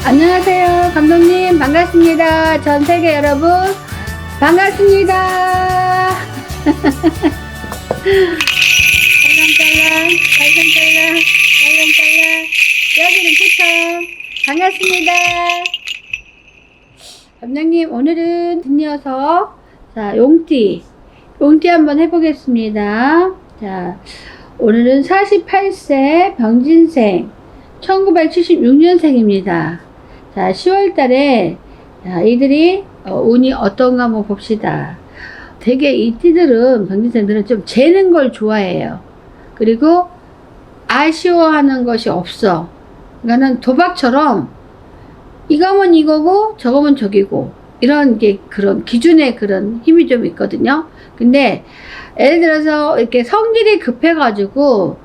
안녕하세요. 감독님 반갑습니다. 전 세계 여러분 반갑습니다. 짤랑짤랑 짤랑짤랑 여기는 부천 반갑습니다. 감독님 오늘은 드디어서 용띠 한번 해보겠습니다. 자, 오늘은 48세 병진생 1976년생입니다. 자, 10월달에 이들이 운이 어떤가 한번 봅시다. 되게 이 띠들은 병진생들은 좀 재는 걸 좋아해요. 그리고 아쉬워하는 것이 없어. 그러니까는 도박처럼 이거면 이거고 저거면 저기고 이런 게 그런 기준의 그런 힘이 좀 있거든요. 근데 예를 들어서 이렇게 성질이 급해가지고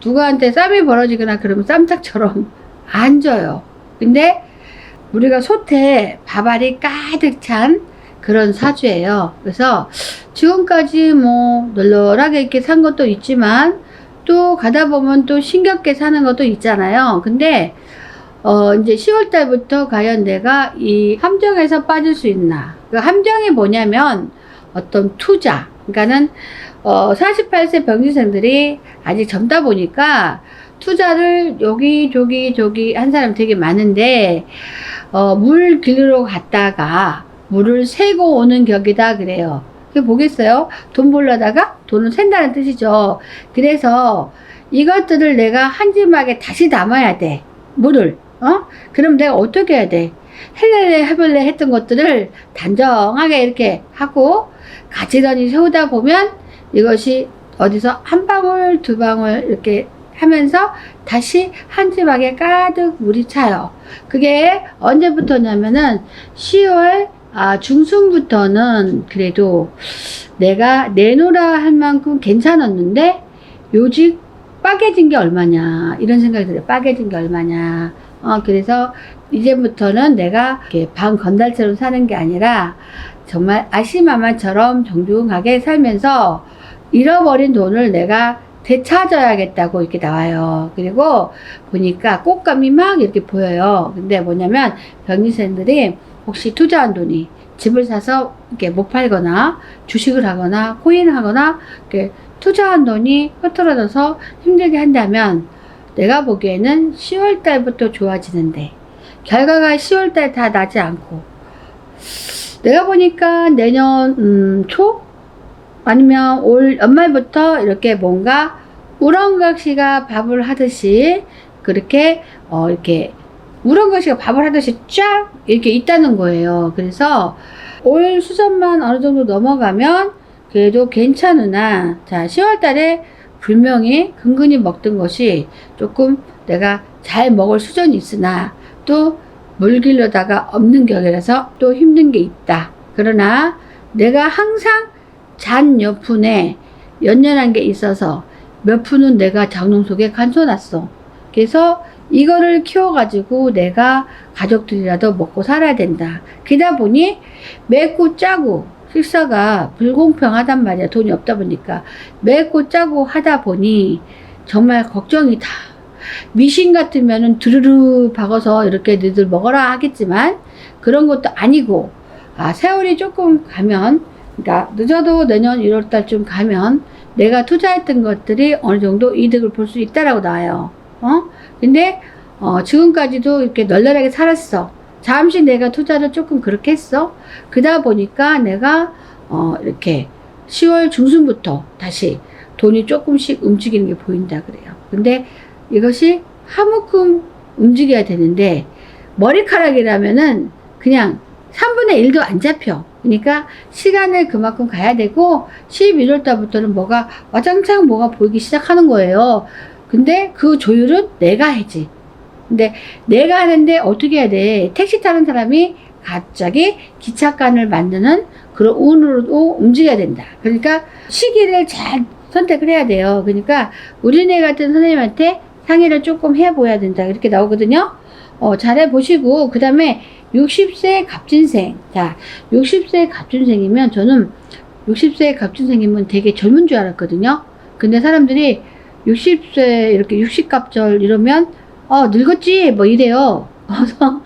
누구한테 싸움이 벌어지거나 그러면 쌈짝처럼 안 져요. 근데 우리가 솥에 밥알이 가득 찬 그런 사주예요. 그래서 지금까지 뭐 널널하게 이렇게 산 것도 있지만 또 가다 보면 또 싱겁게 사는 것도 있잖아요. 근데 이제 10월 달부터 과연 내가 이 함정에서 빠질 수 있나? 그 함정이 뭐냐면 어떤 투자. 그러니까는 48세 병진생들이 아직 젊다 보니까 투자를 여기 저기 한 사람 되게 많은데 물 길러 갔다가 물을 새고 오는 격이다 그래요. 그게 뭐겠어요? 돈 벌려다가 돈을 샌다는 뜻이죠. 그래서 이것들을 내가 한 지막에 다시 담아야 돼. 물을. 그럼 내가 어떻게 해야 돼? 헬렐레 해볼래 했던 것들을 단정하게 이렇게 하고 가지런히 세우다 보면 이것이 어디서 한 방울 두 방울 이렇게 하면서 다시 한 지막에 가득 물이 차요. 그게 언제부터냐면은 10월 중순부터는 그래도 내가 내놓으라 할 만큼 괜찮았는데 요즘 빠개진 게 얼마냐 이런 생각이 들어요. 빠개진 게 얼마냐. 그래서 이제부터는 내가 이렇게 방 건달처럼 사는 게 아니라 정말 아시마마처럼 정중하게 살면서 잃어버린 돈을 내가 되찾아야겠다고 이렇게 나와요. 그리고 보니까 꽃감이 막 이렇게 보여요. 근데 뭐냐면 병진생들이 혹시 투자한 돈이 집을 사서 이렇게 못 팔거나 주식을 하거나 코인을 하거나 이렇게 투자한 돈이 흐트러져서 힘들게 한다면 내가 보기에는 10월 달부터 좋아지는데 결과가 10월 달 다 나지 않고 내가 보니까 내년 초 아니면 올 연말부터 이렇게 뭔가 우렁각시가 밥을 하듯이 그렇게 이렇게 우렁각시가 밥을 하듯이 쫙 이렇게 있다는 거예요. 그래서 올 수전만 어느 정도 넘어가면 그래도 괜찮으나 자 10월 달에 분명히 근근히 먹던 것이 조금 내가 잘 먹을 수준이 있으나 또 물 길러다가 없는 격이라서 또 힘든 게 있다. 그러나 내가 항상 잔 옆푼에 연연한 게 있어서 몇 푼은 내가 장롱 속에 간소놨어. 그래서 이거를 키워가지고 내가 가족들이라도 먹고 살아야 된다. 그러다 보니 맵고 짜고 식사가 불공평하단 말이야. 돈이 없다 보니까 맵고 짜고 하다 보니 정말 걱정이다. 미신 같으면은 두루루 박아서 이렇게 너희들 먹어라 하겠지만 그런 것도 아니고 세월이 조금 가면 그러니까 늦어도 내년 1월 달쯤 가면 내가 투자했던 것들이 어느 정도 이득을 볼 수 있다라고 나와요. 근데 지금까지도 이렇게 널널하게 살았어. 잠시 내가 투자를 조금 그렇게 했어. 그러다 보니까 내가 이렇게 10월 중순부터 다시 돈이 조금씩 움직이는 게 보인다 그래요. 근데 이것이 한묶음 움직여야 되는데 머리카락이라면은 그냥 3분의 1도 안 잡혀. 그러니까 시간을 그만큼 가야 되고 11월 달부터는 뭐가 와장창 뭐가 보이기 시작하는 거예요. 근데 그 조율은 내가 해지. 근데 내가 하는데 어떻게 해야 돼? 택시 타는 사람이 갑자기 기착간을 만드는 그런 운으로도 움직여야 된다. 그러니까 시기를 잘 선택을 해야 돼요. 그러니까 우리네 같은 선생님한테 상의를 조금 해보아야 된다. 이렇게 나오거든요. 잘 해보시고 그 다음에 60세 갑진생. 자, 60세 갑진생이면 저는 60세 갑진생이면 되게 젊은 줄 알았거든요. 근데 사람들이 60세 이렇게 60갑절 이러면 늙었지 뭐 이래요. 그래서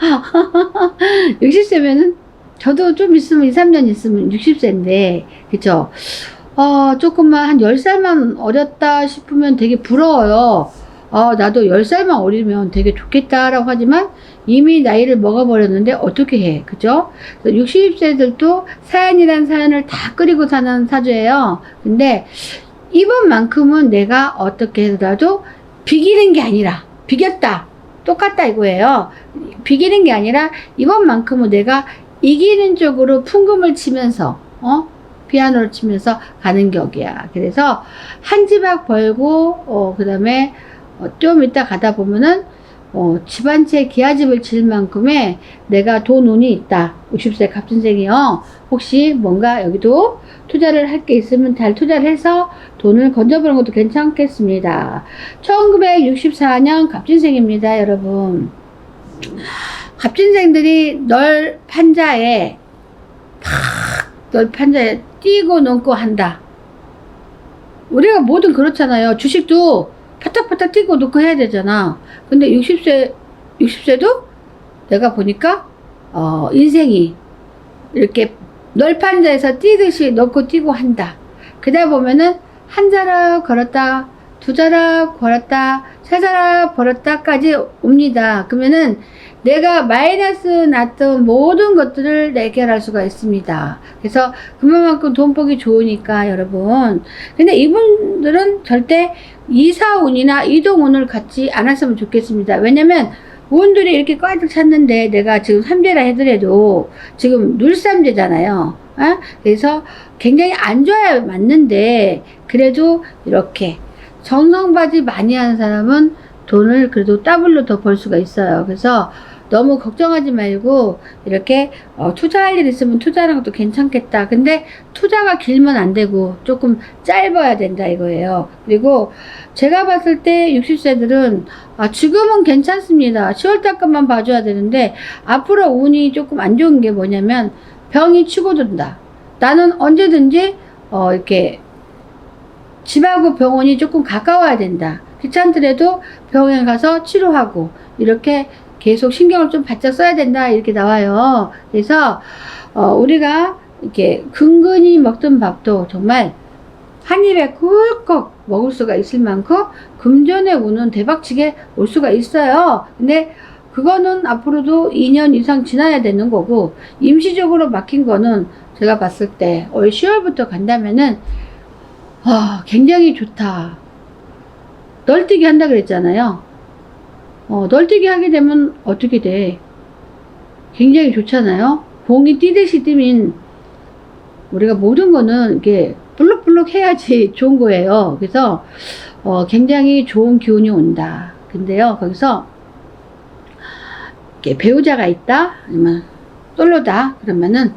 60세면은 저도 좀 있으면 2, 3년 있으면 60세인데 그죠? 조금만 한 10살만 어렸다 싶으면 되게 부러워요. 나도 10살만 어리면 되게 좋겠다라고 하지만 이미 나이를 먹어버렸는데 어떻게 해, 그죠? 60세들도 사연이란 사연을 다 끓이고 사는 사주예요. 근데 이번만큼은 내가 어떻게 해서라도 비기는 게 아니라 비겼다, 똑같다 이거예요. 비기는 게 아니라 이번만큼은 내가 이기는 쪽으로 풍금을 치면서 피아노를 치면서 가는 격이야. 그래서 한 지박 벌고 그 다음에 좀 이따 가다 보면은 집 한 채 기아집을 지을 만큼의 내가 돈 운이 있다. 60세 갑진생이요. 혹시 뭔가 여기도 투자를 할 게 있으면 잘 투자를 해서 돈을 건져보는 것도 괜찮겠습니다. 1964년 갑진생입니다, 여러분. 갑진생들이 널 판자에 뛰고 넘고 한다. 우리가 뭐든 그렇잖아요. 주식도 파닥파닥 뛰고 놓고 해야 되잖아. 근데 60세도 내가 보니까 인생이 이렇게 널판자에서 뛰듯이 넣고 뛰고 한다. 그러다 보면은 한 자락 걸었다, 두 자락 걸었다, 세 자락 걸었다까지 옵니다. 그러면은 내가 마이너스 났던 모든 것들을 해결할 수가 있습니다. 그래서 그만큼 돈 벌기 좋으니까 여러분. 근데 이분들은 절대 이사운이나 이동운을 갖지 않았으면 좋겠습니다. 왜냐면 운들이 이렇게 꽉 찼는데 내가 지금 삼재라 해더라도 지금 눌삼재잖아요. 그래서 굉장히 안 좋아야 맞는데 그래도 이렇게 정성바지 많이 하는 사람은 돈을 그래도 더블로 더 벌 수가 있어요. 그래서 너무 걱정하지 말고 이렇게 투자할 일 있으면 투자하는 것도 괜찮겠다. 근데 투자가 길면 안 되고 조금 짧아야 된다 이거예요. 그리고 제가 봤을 때 60세들은 지금은 괜찮습니다. 10월달 것만 봐줘야 되는데 앞으로 운이 조금 안 좋은 게 뭐냐면 병이 치고 든다. 나는 언제든지 이렇게 집하고 병원이 조금 가까워야 된다. 귀찮더라도 병원에 가서 치료하고 이렇게 계속 신경을 좀 바짝 써야 된다 이렇게 나와요. 그래서 우리가 이렇게 근근히 먹던 밥도 정말 한 입에 꿀꺽 먹을 수가 있을 만큼 금전의 운은 대박치게 올 수가 있어요. 근데 그거는 앞으로도 2년 이상 지나야 되는 거고 임시적으로 막힌 거는 제가 봤을 때 올 10월부터 간다면은 굉장히 좋다. 널뛰기 한다 그랬잖아요. 널뛰기 하게 되면 어떻게 돼? 굉장히 좋잖아요. 공이 뛰듯이 뛰면 우리가 모든 거는 이렇게 블룩블룩 해야지 좋은 거예요. 그래서 굉장히 좋은 기운이 온다. 근데요, 거기서 이렇게 배우자가 있다, 아니면 솔로다, 그러면은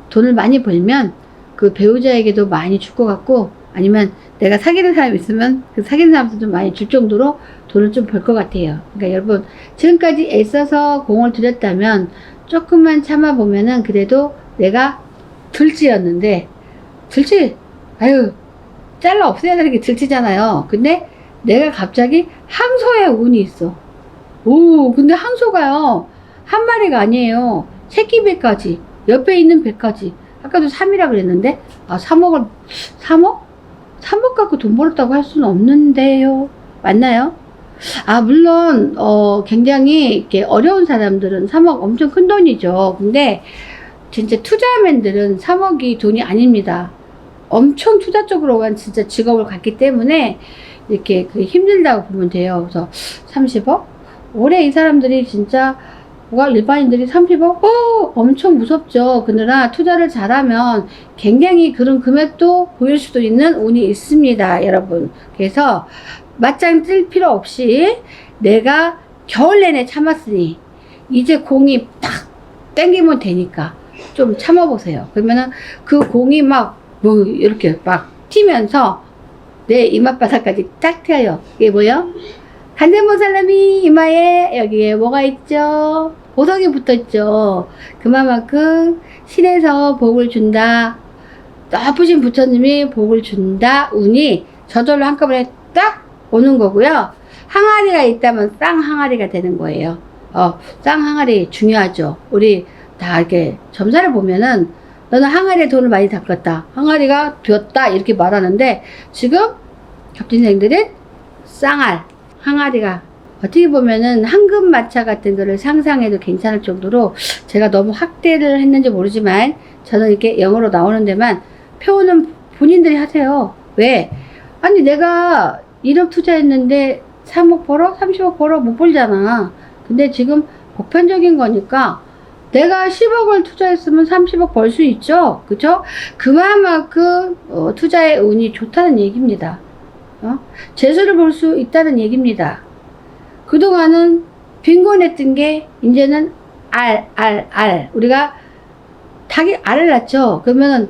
돈을 많이 벌면 그 배우자에게도 많이 줄 것 같고, 아니면 내가 사귀는 사람이 있으면 그 사귀는 사람도 좀 많이 줄 정도로 돈을 좀 벌 것 같아요. 그러니까 여러분, 지금까지 애써서 공을 들였다면 조금만 참아보면은 그래도 내가 들쥐였는데, 들쥐, 잘라 없애야 되는 게 들쥐잖아요. 근데 내가 갑자기 항소의 운이 있어. 근데 항소가요, 한 마리가 아니에요. 새끼 배까지, 옆에 있는 배까지. 아까도 3이라 그랬는데, 3억 갖고 돈 벌었다고 할 수는 없는데요. 맞나요? 물론, 굉장히 이렇게 어려운 사람들은 3억 엄청 큰 돈이죠. 근데, 진짜 투자맨들은 3억이 돈이 아닙니다. 엄청 투자 쪽으로만 진짜 직업을 갖기 때문에, 이렇게 힘들다고 보면 돼요. 그래서 30억? 올해 이 사람들이 진짜, 일반인들이 30억? 엄청 무섭죠. 그러나 투자를 잘하면 굉장히 그런 금액도 보일 수도 있는 운이 있습니다, 여러분. 그래서 맞짱 뜰 필요 없이 내가 겨울 내내 참았으니 이제 공이 딱 땡기면 되니까 좀 참아보세요. 그러면은 그 공이 이렇게 튀면서 내 이맛바닥까지 딱 튀어요. 이게 뭐요? 간대모살람이 이마에 여기에 뭐가 있죠? 보석이 붙어있죠. 그만큼 신에서 복을 준다. 나쁘신 부처님이 복을 준다. 운이 저절로 한꺼번에 딱 오는 거고요. 항아리가 있다면 쌍항아리가 되는 거예요. 쌍항아리 중요하죠. 우리 다 이렇게 점사를 보면은 너는 항아리에 돈을 많이 닦았다. 항아리가 비었다. 이렇게 말하는데 지금 겹진생들은 쌍알, 항아리가 어떻게 보면은 황금마차 같은 거를 상상해도 괜찮을 정도로 제가 너무 확대를 했는지 모르지만 저는 이렇게 영어로 나오는 데만 표현은 본인들이 하세요. 왜? 아니 내가 1억 투자했는데 3억 벌어? 30억 벌어? 못 벌잖아. 근데 지금 보편적인 거니까 내가 10억을 투자했으면 30억 벌 수 있죠. 그죠? 그만큼 투자의 운이 좋다는 얘기입니다. 재수를 볼 수 있다는 얘기입니다. 그동안은 빈곤했던 게 이제는 알 우리가 닭이 알을 낳죠. 그러면은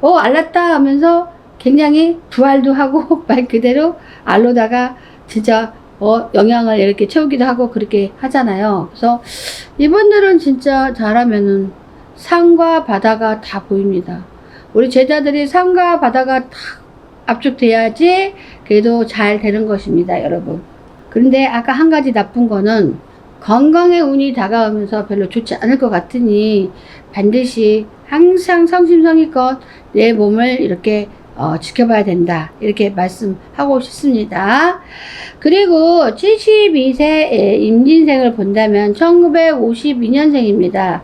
알 낳았다 하면서 굉장히 부활도 하고 말 그대로 알로다가 진짜 영양을 이렇게 채우기도 하고 그렇게 하잖아요. 그래서 이분들은 진짜 잘하면은 산과 바다가 다 보입니다. 우리 제자들이 산과 바다가 다 압축돼야지 그래도 잘 되는 것입니다, 여러분. 그런데 아까 한 가지 나쁜 거는 건강의 운이 다가오면서 별로 좋지 않을 것 같으니 반드시 항상 성심성의껏 내 몸을 이렇게 지켜봐야 된다. 이렇게 말씀하고 싶습니다. 그리고 72세 임진생을 본다면 1952년생입니다.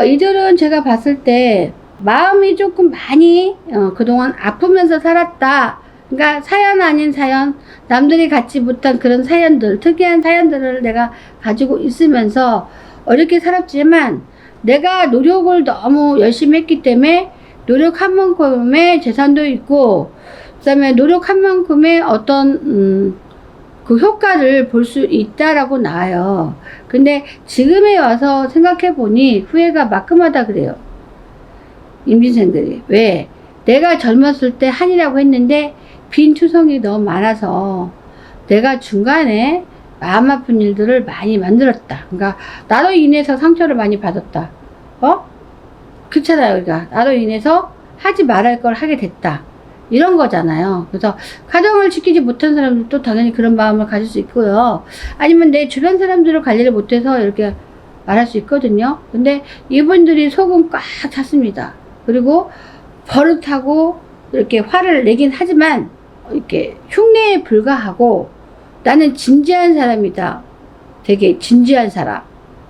이들은 제가 봤을 때 마음이 조금 많이 그동안 아프면서 살았다. 그러니까 사연 아닌 사연, 남들이 갖지 못한 그런 사연들, 특이한 사연들을 내가 가지고 있으면서 어렵게 살았지만 내가 노력을 너무 열심히 했기 때문에 노력한 만큼의 재산도 있고 그 다음에 노력한 만큼의 어떤 그 효과를 볼 수 있다라고 나와요. 근데 지금에 와서 생각해 보니 후회가 막끔하다 그래요. 임진생들이. 왜? 내가 젊었을 때 한이라고 했는데 빈투성이 너무 많아서 내가 중간에 마음 아픈 일들을 많이 만들었다. 그러니까 나로 인해서 상처를 많이 받았다. 그렇잖아요. 그러니까 나로 인해서 하지 말할 걸 하게 됐다. 이런 거잖아요. 그래서 가정을 지키지 못한 사람들도 당연히 그런 마음을 가질 수 있고요. 아니면 내 주변 사람들을 관리를 못해서 이렇게 말할 수 있거든요. 근데 이분들이 속은 꽉 찼습니다. 그리고 버릇하고 이렇게 화를 내긴 하지만 이렇게 흉내에 불과하고 나는 진지한 사람이다. 되게 진지한 사람.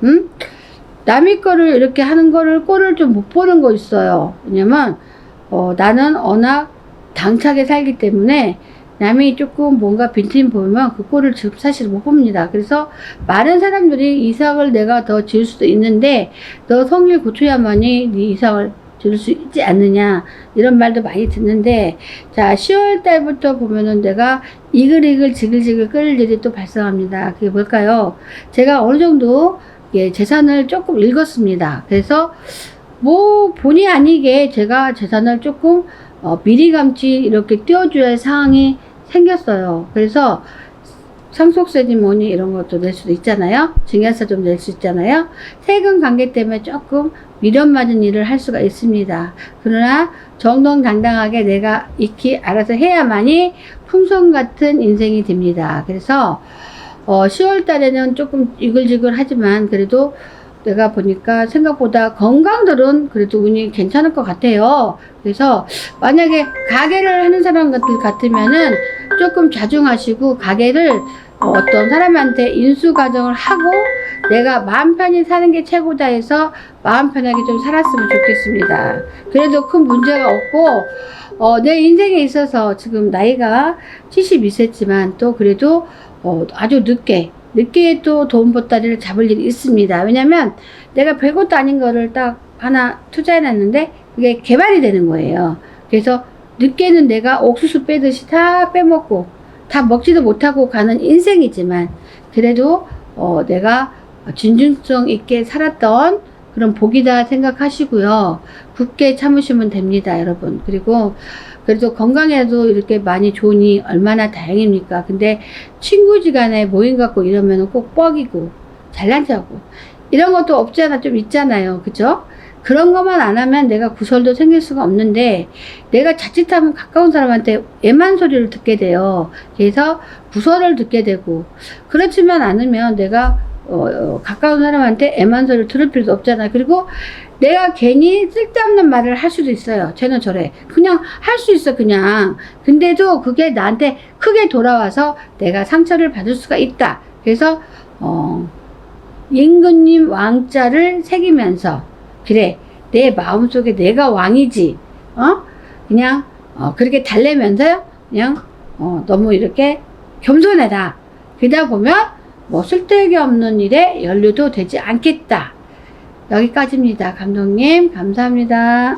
응? 남의 거를 이렇게 하는 거를 꼴을 좀 못 보는 거 있어요. 왜냐면 나는 워낙 당차게 살기 때문에 남이 조금 뭔가 빈틈 보면 그 꼴을 사실 못 봅니다. 그래서 많은 사람들이 이상을 내가 더 지을 수도 있는데 너 성질 고쳐야만이 네 이상을 지을 수 있지 않느냐 이런 말도 많이 듣는데 자 10월 달부터 보면은 내가 이글이글 지글지글 끓을 일이 또 발생합니다. 그게 뭘까요? 제가 어느 정도 재산을 조금 읽었습니다. 그래서 뭐 본의 아니게 제가 재산을 조금 미리감치 이렇게 띄워줘야 할 상황이 생겼어요. 그래서 상속세지 뭐니 이런 것도 낼 수도 있잖아요. 증여세 좀 낼 수 있잖아요. 세금 관계 때문에 조금 미련 맞은 일을 할 수가 있습니다. 그러나 정정당당하게 내가 익히 알아서 해야만이 풍선 같은 인생이 됩니다. 그래서 10월 달에는 조금 이글지글하지만 그래도 내가 보니까 생각보다 건강들은 그래도 운이 괜찮을 것 같아요. 그래서 만약에 가게를 하는 사람 같으면은 조금 자중하시고 가게를 어떤 사람한테 인수가정을 하고 내가 마음 편히 사는 게 최고다 해서 마음 편하게 좀 살았으면 좋겠습니다. 그래도 큰 문제가 없고 내 인생에 있어서 지금 나이가 72세지만 또 그래도 아주 늦게 또 돈 보따리를 잡을 일이 있습니다. 왜냐면 내가 별것도 아닌 거를 딱 하나 투자해놨는데 그게 개발이 되는 거예요. 그래서 늦게는 내가 옥수수 빼듯이 다 빼먹고 다 먹지도 못하고 가는 인생이지만 그래도 내가 진중성 있게 살았던 그런 복이다 생각하시고요. 굳게 참으시면 됩니다, 여러분. 그리고 그래도 건강에도 이렇게 많이 좋으니 얼마나 다행입니까? 근데 친구지간에 모임 갖고 이러면 꼭 뻑이고 잘난 척하고 이런 것도 없지 않아 좀 있잖아요. 그죠? 그런 것만 안 하면 내가 구설도 생길 수가 없는데 내가 자칫하면 가까운 사람한테 애만 소리를 듣게 돼요. 그래서 구설을 듣게 되고 그렇지만 않으면 내가 가까운 사람한테 애만소리를 들을 필요도 없잖아. 그리고 내가 괜히 쓸데없는 말을 할 수도 있어요. 쟤는 저래. 그냥 할 수 있어, 그냥. 근데도 그게 나한테 크게 돌아와서 내가 상처를 받을 수가 있다. 그래서, 임금님 왕자를 새기면서, 그래, 내 마음속에 내가 왕이지. 그냥, 그렇게 달래면서, 그냥, 너무 이렇게 겸손해라. 그러다 보면, 뭐 쓸데없는 일에 연루도 되지 않겠다. 여기까지입니다. 감독님, 감사합니다.